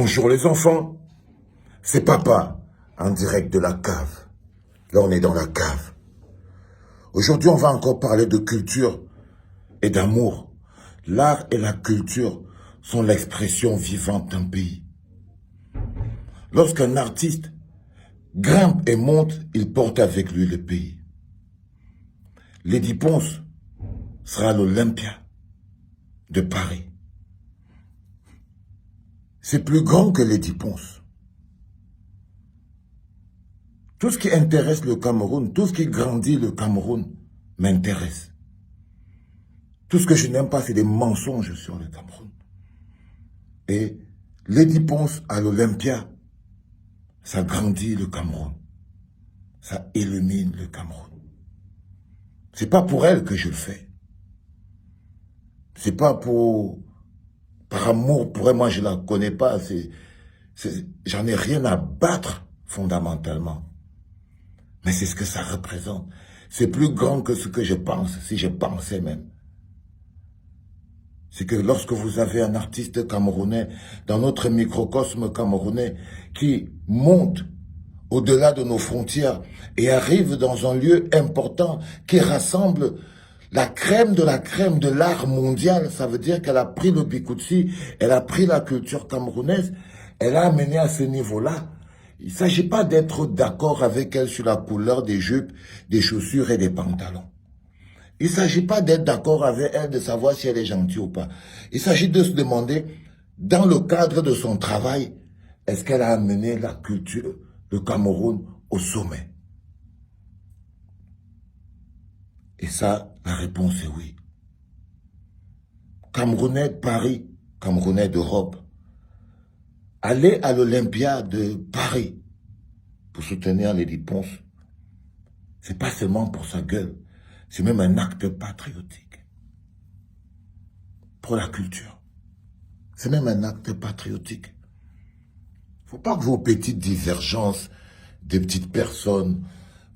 Bonjour les enfants, c'est papa en direct de la cave. Là on est dans la cave. Aujourd'hui on va encore parler de culture et d'amour. L'art et la culture sont l'expression vivante d'un pays. Lorsqu'un artiste grimpe et monte, il porte avec lui le pays. Lady Ponce sera à l'Olympia de Paris. C'est plus grand que Lady Ponce. Tout ce qui intéresse le Cameroun, tout ce qui grandit le Cameroun m'intéresse. Tout ce que je n'aime pas, c'est des mensonges sur le Cameroun. Et Lady Ponce à l'Olympia, ça grandit le Cameroun. Ça illumine le Cameroun. C'est pas pour elle que je le fais. C'est pas par amour pour elle, moi je la connais pas. J'en ai rien à battre fondamentalement. Mais c'est ce que ça représente. C'est plus grand que ce que je pense, si je pensais même. C'est que lorsque vous avez un artiste camerounais, dans notre microcosme camerounais, qui monte au-delà de nos frontières et arrive dans un lieu important qui rassemble la crème de l'art mondial, ça veut dire qu'elle a pris le Bikutsi, elle a pris la culture camerounaise, elle a amené à ce niveau-là. Il ne s'agit pas d'être d'accord avec elle sur la couleur des jupes, des chaussures et des pantalons. Il ne s'agit pas d'être d'accord avec elle, de savoir si elle est gentille ou pas. Il s'agit de se demander, dans le cadre de son travail, est-ce qu'elle a amené la culture, le Cameroun, au sommet? Et ça, la réponse est oui. Camerounais de Paris, Camerounais d'Europe, aller à l'Olympia de Paris pour soutenir Lady Ponce, c'est pas seulement pour sa gueule, c'est même un acte patriotique. Pour la culture. C'est même un acte patriotique. Faut pas que vos petites divergences de petites personnes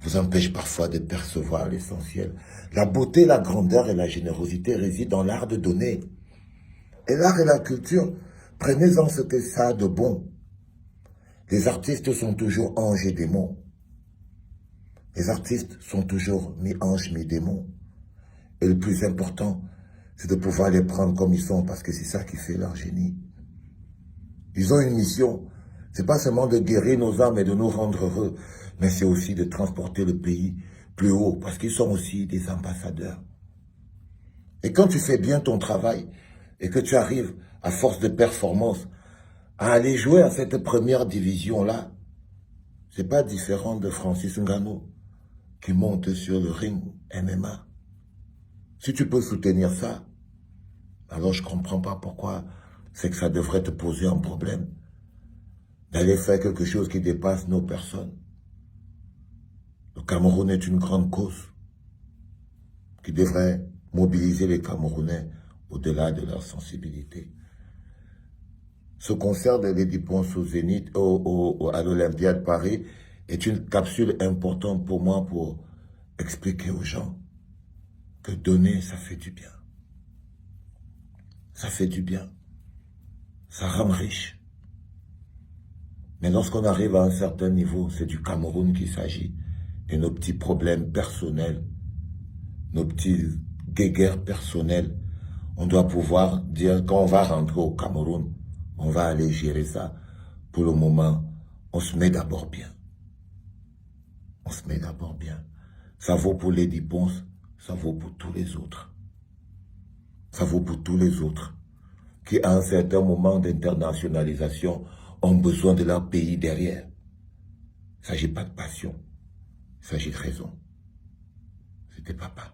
vous empêchent parfois de percevoir l'essentiel. La beauté, la grandeur et la générosité résident dans l'art de donner. Et l'art et la culture, prenez-en ce que ça a de bon. Les artistes sont toujours anges et démons. Les artistes sont toujours mi-anges, mi-démons. Et le plus important, c'est de pouvoir les prendre comme ils sont, parce que c'est ça qui fait leur génie. Ils ont une mission. C'est pas seulement de guérir nos âmes et de nous rendre heureux, mais c'est aussi de transporter le pays plus haut, parce qu'ils sont aussi des ambassadeurs. Et quand tu fais bien ton travail, et que tu arrives, à force de performance, à aller jouer à cette première division-là, c'est pas différent de Francis Ngannou, qui monte sur le ring MMA. Si tu peux soutenir ça, alors je comprends pas pourquoi c'est que ça devrait te poser un problème d'aller faire quelque chose qui dépasse nos personnes. Le Cameroun est une grande cause qui devrait mobiliser les Camerounais au-delà de leur sensibilité. Ce concert de Lady Ponce au Zénith, à l'Olympia de Paris, est une capsule importante pour moi pour expliquer aux gens que donner, ça fait du bien. Ça fait du bien. Ça rend riche. Mais lorsqu'on arrive à un certain niveau, c'est du Cameroun qu'il s'agit. Et nos petits problèmes personnels, nos petits guéguerres personnels, on doit pouvoir dire quand on va rentrer au Cameroun, on va aller gérer ça. Pour le moment, on se met d'abord bien. On se met d'abord bien. Ça vaut pour Lady Ponce, ça vaut pour tous les autres. Ça vaut pour tous les autres qui, à un certain moment d'internationalisation, ont besoin de leur pays derrière. Il ne s'agit pas de passion, il s'agit de raison. C'était papa.